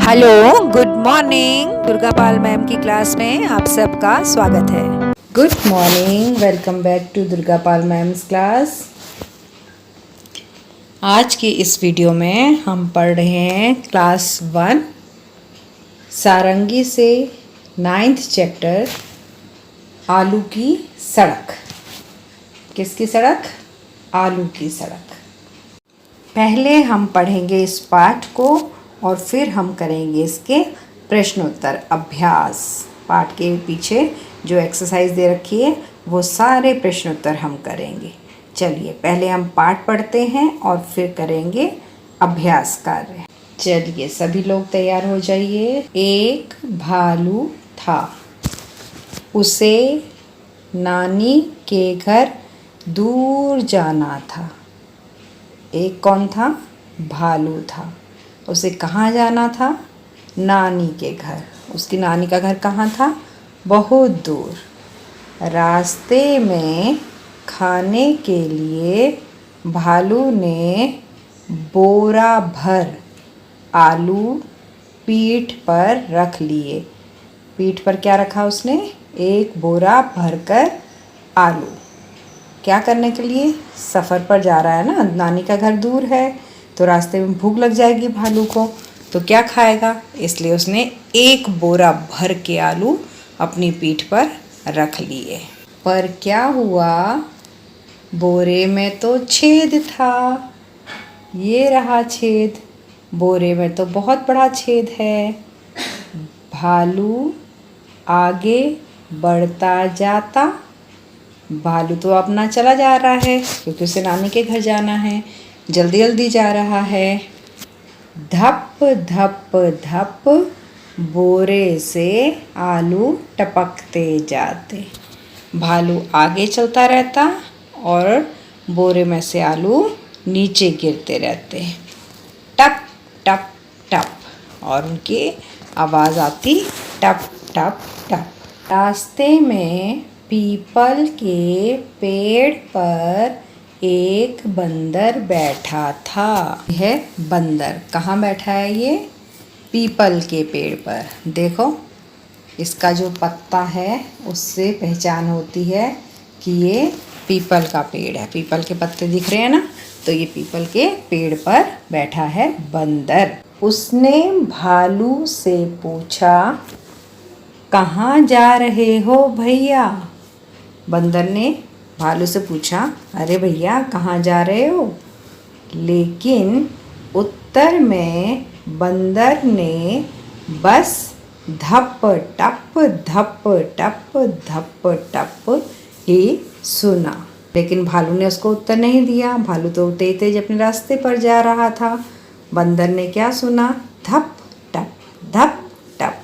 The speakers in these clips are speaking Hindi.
Hello, good morning. Durga Pal ma'am की क्लास में आप सबका स्वागत है। Good morning, welcome back to Durga Pal ma'am's class. आज की इस वीडियो में हम पढ़ रहे हैं क्लास 1 सारंगी से 9th चैप्टर आलू की सड़क। किसकी सड़क? आलू की सड़क। पहले हम पढ़ेंगे इस पाठ को और फिर हम करेंगे इसके प्रश्नोत्तर अभ्यास। पाठ के पीछे जो एक्सरसाइज दे रखी है वो सारे प्रश्नोत्तर हम करेंगे। चलिए पहले हम पाठ पढ़ते हैं और फिर करेंगे अभ्यास कार्य। चलिए सभी लोग तैयार हो जाइए। एक भालू था, उसे नानी के घर दूर जाना था। एक कौन था? भालू था। उसे कहाँ जाना था? नानी के घर। उसकी नानी का घर कहाँ था? बहुत दूर। रास्ते में खाने के लिए भालू ने बोरा भर आलू पीठ पर रख लिए। पीठ पर क्या रखा उसने? एक बोरा भरकर आलू। क्या करने के लिए? सफ़र पर जा रहा है ना, नानी का घर दूर है तो रास्ते में भूख लग जाएगी भालू को, तो क्या खाएगा? इसलिए उसने एक बोरा भर के आलू अपनी पीठ पर रख लिए। पर क्या हुआ? बोरे में तो छेद था। ये रहा छेद। बोरे में तो बहुत बड़ा छेद है। भालू आगे बढ़ता जाता। भालू तो अपना चला जा रहा है क्योंकि उसे नानी के घर जाना है, जल्दी जल्दी जा रहा है। धप धप धप बोरे से आलू टपकते जाते। भालू आगे चलता रहता और बोरे में से आलू नीचे गिरते रहते। टप टप टप, और उनकी आवाज़ आती टप टप टप। रास्ते में पीपल के पेड़ पर एक बंदर बैठा था। यह बंदर कहाँ बैठा है? ये पीपल के पेड़ पर। देखो इसका जो पत्ता है उससे पहचान होती है कि ये पीपल का पेड़ है। पीपल के पत्ते दिख रहे हैं ना, तो ये पीपल के पेड़ पर बैठा है बंदर। उसने भालू से पूछा, कहाँ जा रहे हो भैया? बंदर ने भालू से पूछा, अरे भैया कहाँ जा रहे हो? लेकिन उत्तर में बंदर ने बस धप टप धप टप धप टप ही सुना। लेकिन भालू ने उसको उत्तर नहीं दिया। भालू तो तेज तेज अपने रास्ते पर जा रहा था। बंदर ने क्या सुना? धप टप धप टप।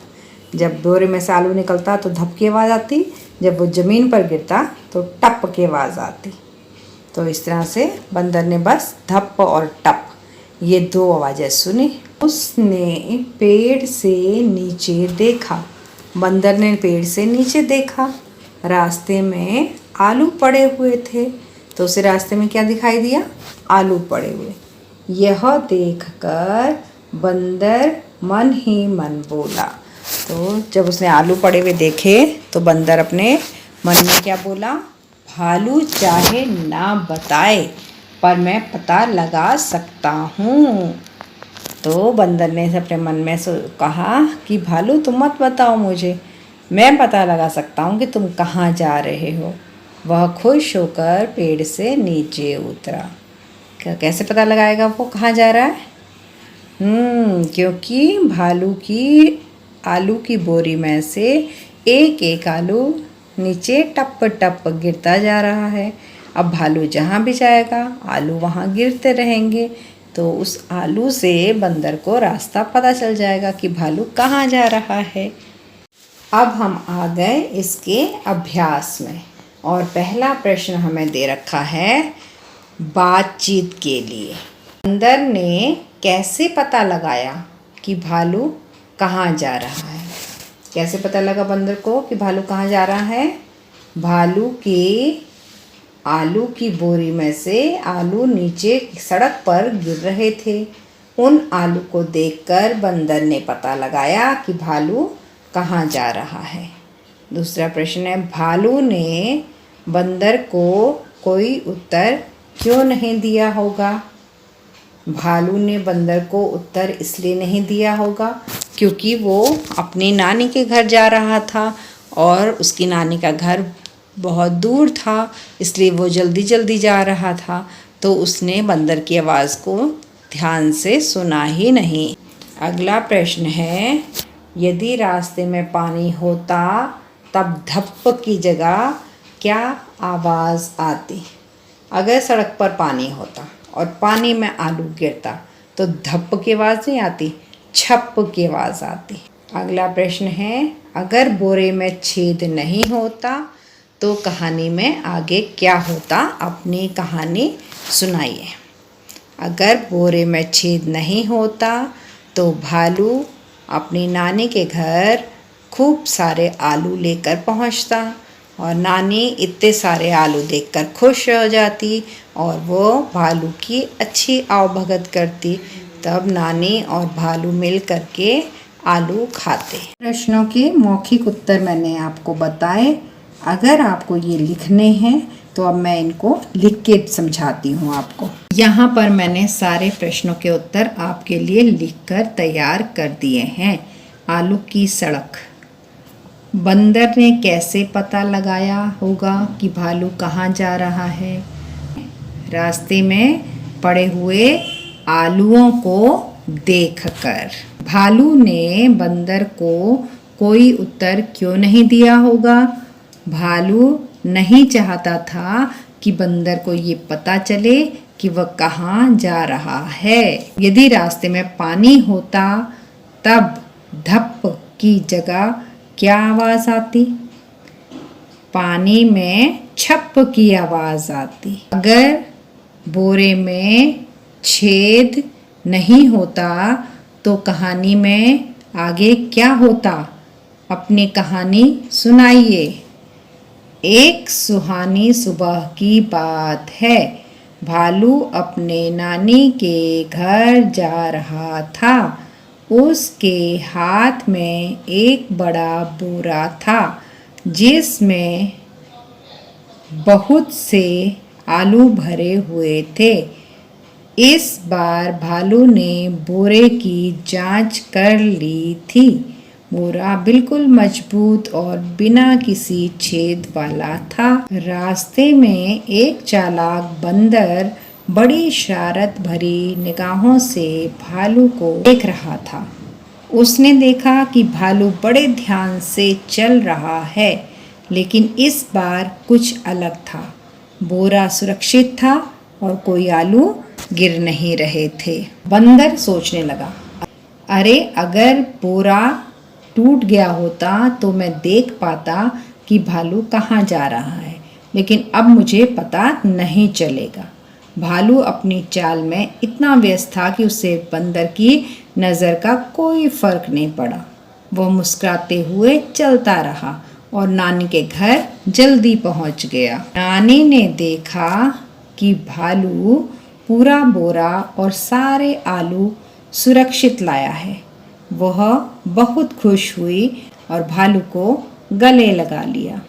जब बोरे में से आलू निकलता तो धप की आवाज़ आती, जब वो ज़मीन पर गिरता तो टप की आवाज़ आती। तो इस तरह से बंदर ने बस धप और टप ये दो आवाज़ें सुनी। उसने पेड़ से नीचे देखा। बंदर ने पेड़ से नीचे देखा। रास्ते में आलू पड़े हुए थे, तो उसे रास्ते में क्या दिखाई दिया? आलू पड़े हुए। यह देखकर बंदर मन ही मन बोला। तो जब उसने आलू पड़े हुए देखे तो बंदर अपने मन में क्या बोला? भालू चाहे ना बताए पर मैं पता लगा सकता हूँ। तो बंदर ने अपने मन में कहा कि भालू तुम मत बताओ मुझे, मैं पता लगा सकता हूँ कि तुम कहाँ जा रहे हो। वह खुश होकर पेड़ से नीचे उतरा। कैसे पता लगाएगा वो कहाँ जा रहा है? क्योंकि भालू की आलू की बोरी में से एक एक आलू नीचे टप टप गिरता जा रहा है। अब भालू जहाँ भी जाएगा आलू वहाँ गिरते रहेंगे, तो उस आलू से बंदर को रास्ता पता चल जाएगा कि भालू कहाँ जा रहा है। अब हम आ गए इसके अभ्यास में और पहला प्रश्न हमें दे रखा है बातचीत के लिए। बंदर ने कैसे पता लगाया कि भालू कहाँ जा रहा है? कैसे पता लगा बंदर को कि भालू कहाँ जा रहा है? भालू के आलू की बोरी में से आलू नीचे सड़क पर गिर रहे थे उन आलू को देखकर बंदर ने पता लगाया कि भालू कहाँ जा रहा है। दूसरा प्रश्न है, भालू ने बंदर को कोई उत्तर क्यों नहीं दिया होगा? भालू ने बंदर को उत्तर इसलिए नहीं दिया होगा क्योंकि वो अपनी नानी के घर जा रहा था और उसकी नानी का घर बहुत दूर था, इसलिए वो जल्दी जल्दी जा रहा था, तो उसने बंदर की आवाज़ को ध्यान से सुना ही नहीं। अगला प्रश्न है, यदि रास्ते में पानी होता तब धप्प की जगह क्या आवाज़ आती? अगर सड़क पर पानी होता और पानी में आलू गिरता तो धप्प की आवाज़ नहीं आती, छप्प की आवाज़ आती। अगला प्रश्न है, अगर बोरे में छेद नहीं होता तो कहानी में आगे क्या होता? अपनी कहानी सुनाइए। अगर बोरे में छेद नहीं होता तो भालू अपनी नानी के घर खूब सारे आलू लेकर पहुंचता और नानी इतने सारे आलू देखकर खुश हो जाती और वो भालू की अच्छी आवभगत करती। तब नानी और भालू मिल करके आलू खाते। प्रश्नों के मौखिक उत्तर मैंने आपको बताए। अगर आपको ये लिखने हैं तो अब मैं इनको लिख के समझाती हूँ आपको। यहाँ पर मैंने सारे प्रश्नों के उत्तर आपके लिए लिखकर तैयार कर दिए हैं। आलू की सड़क। बंदर ने कैसे पता लगाया होगा कि भालू कहाँ जा रहा है? रास्ते में पड़े हुए आलूओं को देखकर। भालू ने बंदर को कोई उत्तर क्यों नहीं दिया होगा? भालू नहीं चाहता था कि बंदर को ये पता चले कि वह कहाँ जा रहा है। यदि रास्ते में पानी होता तब धप्प की जगह क्या आवाज़ आती? पानी में छप्प की आवाज़ आती। अगर बोरे में छेद नहीं होता तो कहानी में आगे क्या होता? अपनी कहानी सुनाइए। एक सुहानी सुबह की बात है। भालू अपने नानी के घर जा रहा था। उसके हाथ में एक बड़ा बोरा था जिसमें बहुत से आलू भरे हुए थे। इस बार भालू ने बोरे की जांच कर ली थी। बोरा बिल्कुल मजबूत और बिना किसी छेद वाला था। रास्ते में एक चालाक बंदर बड़ी शरारत भरी निगाहों से भालू को देख रहा था। उसने देखा कि भालू बड़े ध्यान से चल रहा है, लेकिन इस बार कुछ अलग था। बोरा सुरक्षित था और कोई आलू गिर नहीं रहे थे। बंदर सोचने लगा, अरे अगर बोरा टूट गया होता तो मैं देख पाता कि भालू कहाँ जा रहा है, लेकिन अब मुझे पता नहीं चलेगा। भालू अपनी चाल में इतना व्यस्त था कि उसे बंदर की नज़र का कोई फर्क नहीं पड़ा। वह मुस्कुराते हुए चलता रहा और नानी के घर जल्दी पहुंच गया। नानी ने देखा कि भालू पूरा बोरा और सारे आलू सुरक्षित लाया है। वह बहुत खुश हुई और भालू को गले लगा लिया।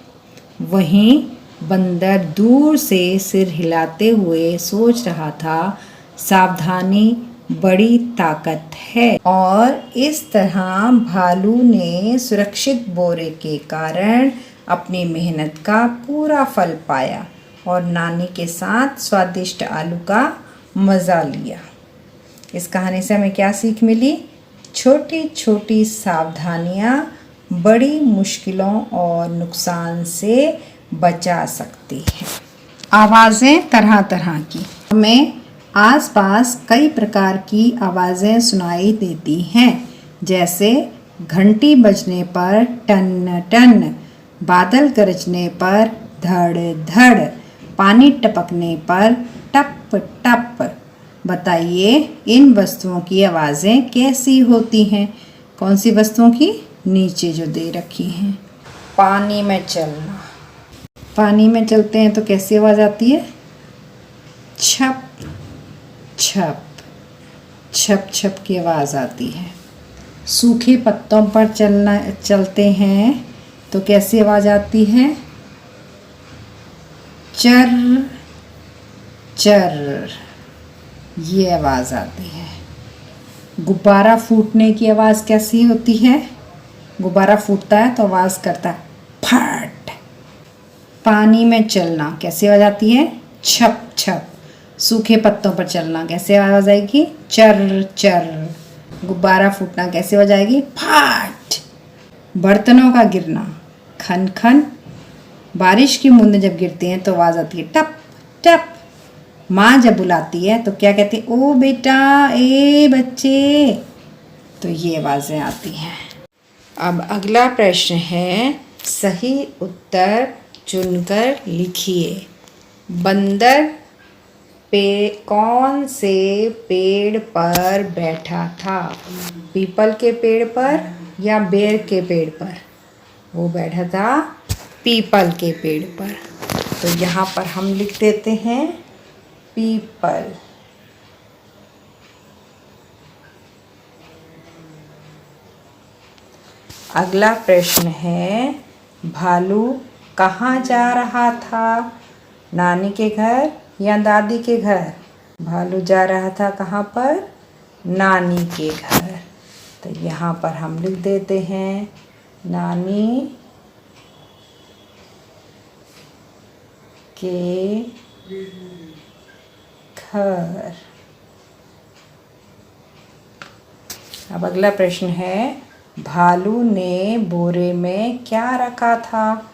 वहीं बंदर दूर से सिर हिलाते हुए सोच रहा था, सावधानी बड़ी ताकत है। और इस तरह भालू ने सुरक्षित बोरे के कारण अपनी मेहनत का पूरा फल पाया और नानी के साथ स्वादिष्ट आलू का मज़ा लिया। इस कहानी से हमें क्या सीख मिली? छोटी छोटी सावधानियाँ बड़ी मुश्किलों और नुकसान से बचा सकती हैं। आवाज़ें तरह तरह की। हमें आसपास कई प्रकार की आवाज़ें सुनाई देती हैं, जैसे घंटी बजने पर टन टन, बादल गरजने पर धड़ धड़, पानी टपकने पर टप टप। बताइए इन वस्तुओं की आवाज़ें कैसी होती हैं? कौन सी वस्तुओं की? नीचे जो दे रखी हैं। पानी में चलना। पानी में चलते हैं तो कैसी आवाज़ आती है? छप छप। छप छप की आवाज़ आती है। सूखे पत्तों पर चलते हैं तो कैसी आवाज़ आती है? चर चर, ये आवाज़ आती है। गुब्बारा फूटने की आवाज़ कैसी होती है? गुब्बारा फूटता है तो आवाज़ करता है फट। पानी में चलना कैसी आवाज़ आती है? छप छप। सूखे पत्तों पर चलना कैसे आवाज़ आएगी? चर चर। गुब्बारा फूटना कैसे आवाज़ आएगी? फट। बर्तनों का गिरना खन खन। बारिश की बूंदें जब गिरती हैं तो आवाज़ आती है टप टप। माँ जब बुलाती है तो क्या कहती है? ओ बेटा, ए बच्चे। तो ये आवाज़ें आती हैं। अब अगला प्रश्न है, सही उत्तर चुनकर लिखिए। बंदर कौन से पेड़ पर बैठा था? पीपल के पेड़ पर या बेर के पेड़ पर? वो बैठा था पीपल के पेड़ पर। तो यहाँ पर हम लिख देते हैं पीपल। अगला प्रश्न है, भालू कहाँ जा रहा था? नानी के घर या दादी के घर? भालू जा रहा था कहाँ पर? नानी के घर। तो यहाँ पर हम लिख देते हैं नानी के घर। अब अगला प्रश्न है, भालू ने बोरे में क्या रखा था?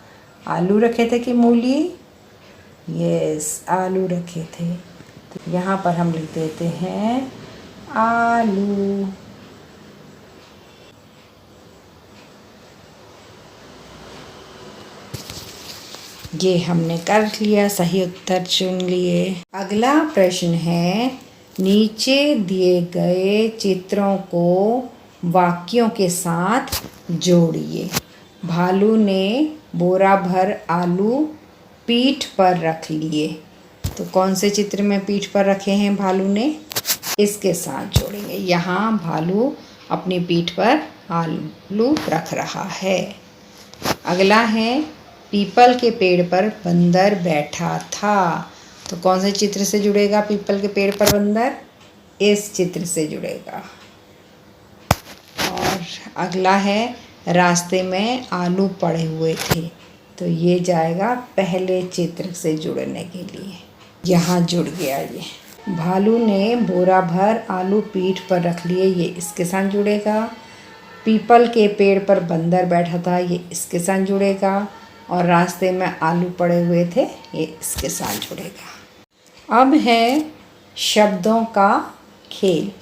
आलू रखे थे कि मूली? यस, आलू रखे थे। तो यहाँ पर हम लिख देते हैं आलू। ये हमने कर लिया, सही उत्तर चुन लिए। अगला प्रश्न है, नीचे दिए गए चित्रों को वाक्यों के साथ जोड़िए। भालू ने बोरा भर आलू पीठ पर रख लिए। तो कौन से चित्र में पीठ पर रखे हैं भालू ने? इसके साथ जोड़ेंगे। यहाँ भालू अपनी पीठ पर आलू रख रहा है। अगला है, पीपल के पेड़ पर बंदर बैठा था। तो कौन से चित्र से जुड़ेगा पीपल के पेड़ पर बंदर? इस चित्र से जुड़ेगा। और अगला है, रास्ते में आलू पड़े हुए थे। तो ये जाएगा पहले चित्र से जुड़ने के लिए। यहाँ जुड़ गया ये। भालू ने बोरा भर आलू पीठ पर रख लिए, ये इसके साथ जुड़ेगा। पीपल के पेड़ पर बंदर बैठा था, ये इसके साथ जुड़ेगा। और रास्ते में आलू पड़े हुए थे, ये इसके साथ जुड़ेगा। अब है शब्दों का खेल।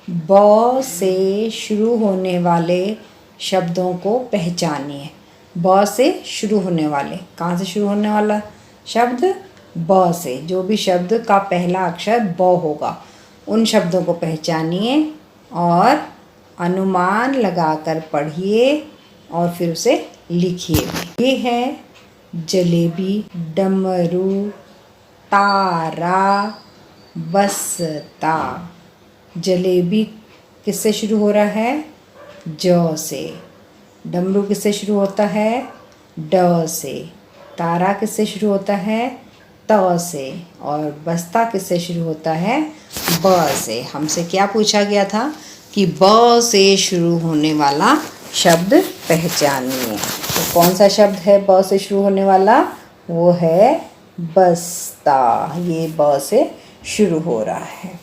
ब से शुरू होने वाले शब्दों को पहचानिए। ब से शुरू होने वाले, कहाँ से शुरू होने वाला शब्द? ब से। जो भी शब्द का पहला अक्षर ब होगा उन शब्दों को पहचानिए और अनुमान लगाकर पढ़िए और फिर उसे लिखिए। ये है जलेबी, डमरू, तारा, बस्ता। जलेबी किससे शुरू हो रहा है? ज से। डमरू किससे शुरू होता है? ड से। तारा किससे शुरू होता है? त से। और बस्ता किससे शुरू होता है? ब से। हमसे क्या पूछा गया था कि ब से शुरू होने वाला शब्द पहचानिए। तो कौन सा शब्द है ब से शुरू होने वाला? वो है बस्ता। ये ब से शुरू हो रहा है।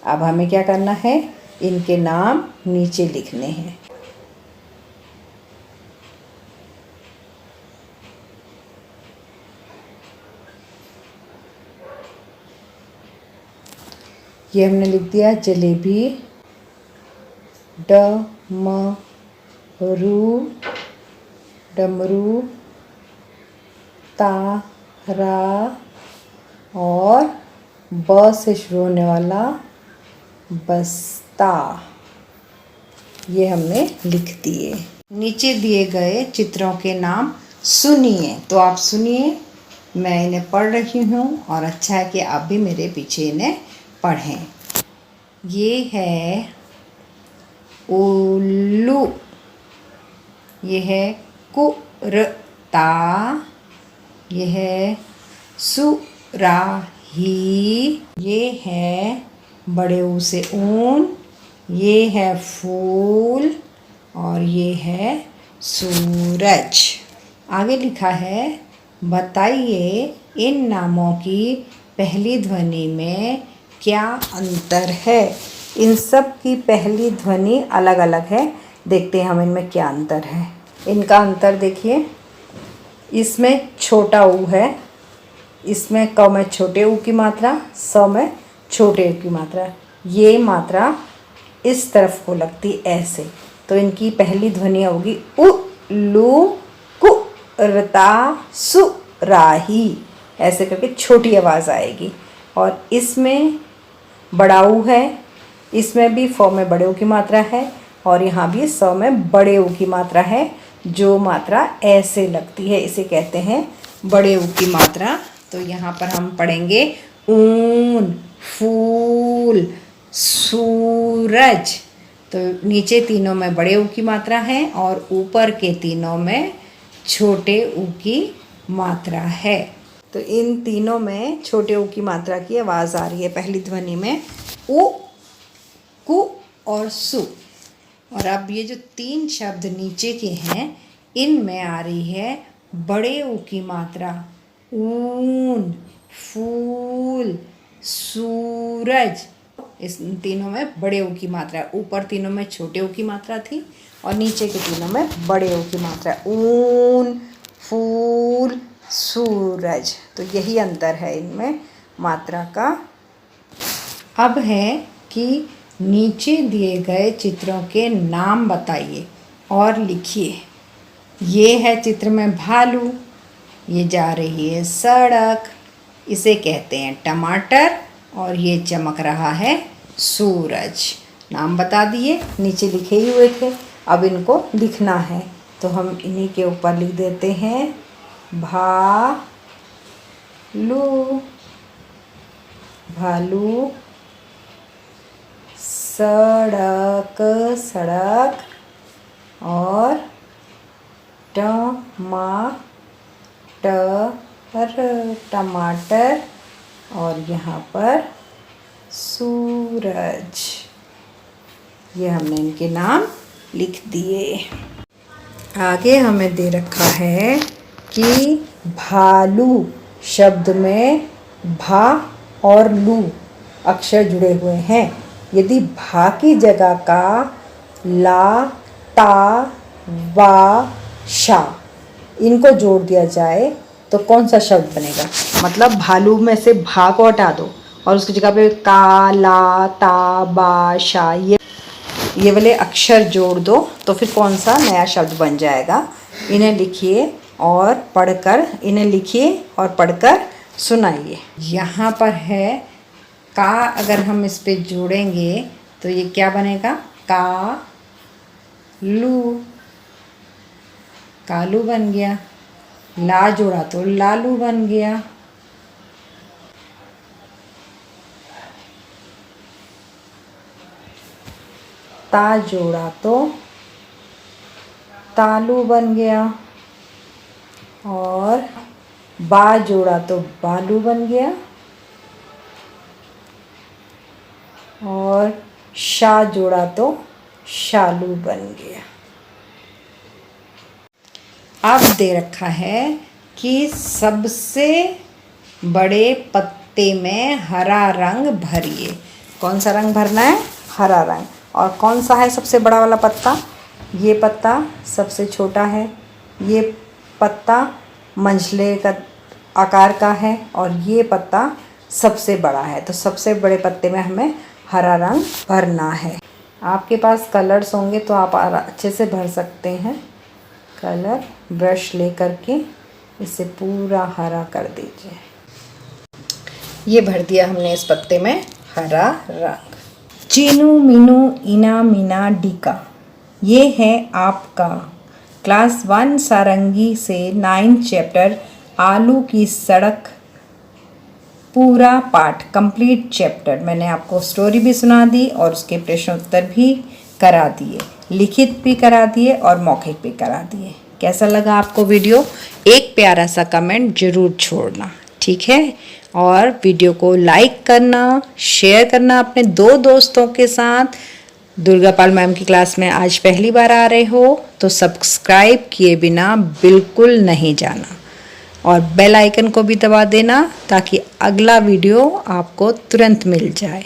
अब हमें क्या करना है? इनके नाम नीचे लिखने हैं। ये हमने लिख दिया जलेबी, डमरू, तारा और ब से शुरू होने वाला बस्ता। ये हमने लिख दिए। नीचे दिए गए चित्रों के नाम सुनिए। तो आप सुनिए, मैं इन्हें पढ़ रही हूँ और अच्छा है कि आप भी मेरे पीछे इन्हें पढ़ें। ये है उल्लू, ये है कुर्ता, ये है सुराही, ये है बड़े ऊ से ऊन, ये है फूल और ये है सूरज। आगे लिखा है बताइए इन नामों की पहली ध्वनि में क्या अंतर है। इन सब की पहली ध्वनि अलग अलग है, देखते हैं हम इनमें क्या अंतर है। इनका अंतर देखिए, इसमें छोटा ऊ है, इसमें क में छोटे ऊ की मात्रा, स में छोटे ऊ की मात्रा। ये मात्रा इस तरफ को लगती ऐसे, तो इनकी पहली ध्वनि होगी उ लू कुर्ता सुराही, ऐसे करके छोटी आवाज़ आएगी। और इसमें बड़ा ऊ है, इसमें भी फ में बड़े ऊ की मात्रा है और यहाँ भी स में बड़े ऊ की मात्रा है, जो मात्रा ऐसे लगती है इसे कहते हैं बड़े ऊ की मात्रा। तो यहाँ पर हम पढ़ेंगे ऊन, फूल, सूरज। तो नीचे तीनों में बड़े ऊ की मात्रा है और ऊपर के तीनों में छोटे ऊ की मात्रा है। तो इन तीनों में छोटे ऊ की मात्रा की आवाज़ आ रही है पहली ध्वनि में, उ, कु और सु। और अब ये जो तीन शब्द नीचे के हैं, इनमें आ रही है बड़े ऊ की मात्रा, ऊन, फूल, सूरज। इस तीनों में बड़े ऊ की मात्रा, ऊपर तीनों में छोटे ऊ की मात्रा थी और नीचे के तीनों में बड़े ऊ की मात्रा, ऊन, फूल, सूरज। तो यही अंतर है इनमें मात्रा का। अब है कि नीचे दिए गए चित्रों के नाम बताइए और लिखिए। ये है चित्र में भालू, ये जा रही है सड़क, इसे कहते हैं टमाटर, और ये चमक रहा है सूरज। नाम बता दिए, नीचे लिखे ही हुए थे, अब इनको लिखना है तो हम इन्हीं के ऊपर लिख देते हैं भालू, भालू, सड़क, सड़क, और टमाटर, टमाटर, और यहाँ पर सूरज। ये हमने इनके नाम लिख दिए। आगे हमें दे रखा है कि भालू शब्द में भा और लू अक्षर जुड़े हुए हैं। यदि भा की जगह का ला, ता, वा, शा इनको जोड़ दिया जाए तो कौन सा शब्द बनेगा। मतलब भालू में से भा को हटा दो और उसकी जगह पे का, ला, ता, बा, शा ये वाले अक्षर जोड़ दो तो फिर कौन सा नया शब्द बन जाएगा। इन्हें लिखिए और पढ़कर, इन्हें लिखिए और पढ़कर सुनाइए। यहाँ पर है का, अगर हम इस पे जोड़ेंगे तो ये क्या बनेगा, का लू, कालू बन गया। ला जोड़ा तो लालू बन गया। ता जोड़ा तो तालू बन गया। और बा जोड़ा तो बालू बन गया। और शा जोड़ा तो शालू बन गया। अब दे रखा है कि सबसे बड़े पत्ते में हरा रंग भरिए। कौन सा रंग भरना है, हरा रंग। और कौन सा है सबसे बड़ा वाला पत्ता, ये पत्ता सबसे छोटा है, ये पत्ता मंझले का आकार का है और ये पत्ता सबसे बड़ा है। तो सबसे बड़े पत्ते में हमें हरा रंग भरना है। आपके पास कलर्स होंगे तो आप अच्छे से भर सकते हैं। कलर ब्रश लेकर के इसे पूरा हरा कर दीजिए। ये भर दिया हमने इस पत्ते में हरा रंग। चीनू मीनू इना मीना डीका, ये है आपका क्लास 1 सारंगी से 9 चैप्टर आलू की सड़क पूरा पाठ कंप्लीट चैप्टर मैंने आपको स्टोरी भी सुना दी और उसके प्रश्न उत्तर भी करा दिए, लिखित भी करा दिए और मौखिक भी करा दिए। कैसा लगा आपको वीडियो? एक प्यारा सा कमेंट ज़रूर छोड़ना, ठीक है? और वीडियो को लाइक करना, शेयर करना अपने 2 दोस्तों के साथ। दुर्गा पाल मैम की क्लास में आज पहली बार आ रहे हो तो सब्सक्राइब किए बिना बिल्कुल नहीं जाना और बेल आइकन को भी दबा देना ताकि अगला वीडियो आपको तुरंत मिल जाए।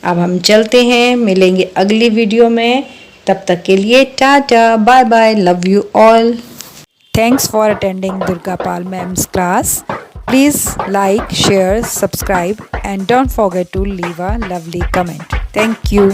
अब हम चलते हैं, मिलेंगे अगली वीडियो में। तब तक के लिए tata, bye bye, love you all. Thanks for attending Durga Pal Ma'am's class. Please like, share, subscribe and don't forget to leave a lovely comment. Thank you.